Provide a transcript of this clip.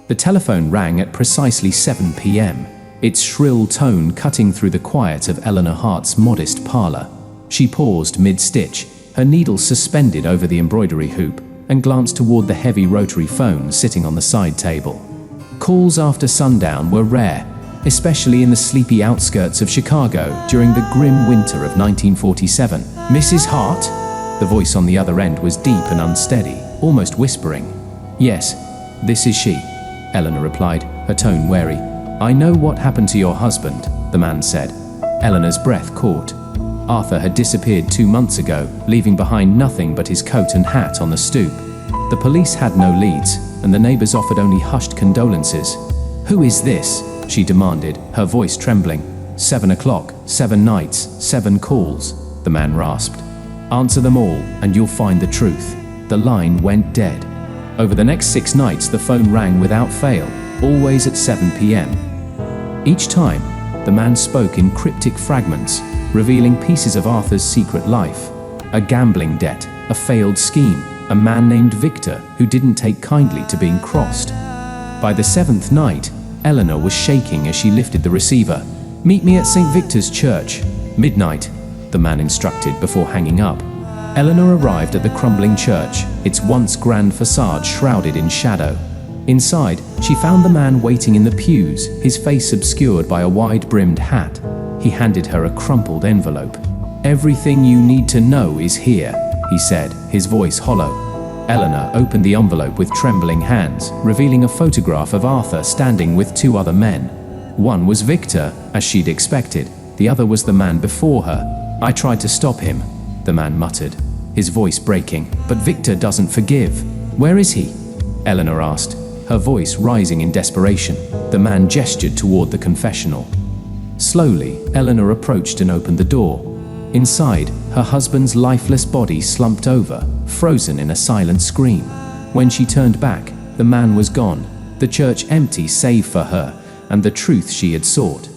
The telephone rang at precisely 7 p.m., its shrill tone cutting through the quiet of Eleanor Hart's modest parlor. She paused mid-stitch, her needle suspended over the embroidery hoop, and glanced toward the heavy rotary phone sitting on the side table. Calls after sundown were rare, especially in the sleepy outskirts of Chicago during the grim winter of 1947. "Mrs. Hart?" The voice on the other end was deep and unsteady, almost whispering. "Yes, this is she," Eleanor replied, her tone wary. "I know what happened to your husband," the man said. Eleanor's breath caught. Arthur had disappeared 2 months ago, leaving behind nothing but his coat and hat on the stoop. The police had no leads, and the neighbors offered only hushed condolences. "Who is this?" she demanded, her voice trembling. 7 o'clock, 7 nights, 7 calls," the man rasped. "Answer them all, and you'll find the truth." The line went dead. Over the next 6 nights, the phone rang without fail, always at 7 p.m. Each time, the man spoke in cryptic fragments, revealing pieces of Arthur's secret life. A gambling debt, a failed scheme, a man named Victor who didn't take kindly to being crossed. By the 7th night, Eleanor was shaking as she lifted the receiver. "Meet me at St. Victor's Church, midnight," the man instructed before hanging up. Eleanor arrived at the crumbling church, its once grand facade shrouded in shadow. Inside, she found the man waiting in the pews, his face obscured by a wide-brimmed hat. He handed her a crumpled envelope. "Everything you need to know is here," he said, his voice hollow. Eleanor opened the envelope with trembling hands, revealing a photograph of Arthur standing with 2 other men. One was Victor, as she'd expected. The other was the man before her. "I tried to stop him," the man muttered, his voice breaking. "But Victor doesn't forgive." "Where is he?" Eleanor asked, her voice rising in desperation. The man gestured toward the confessional. Slowly, Eleanor approached and opened the door. Inside, her husband's lifeless body slumped over, frozen in a silent scream. When she turned back, the man was gone, the church empty save for her and the truth she had sought.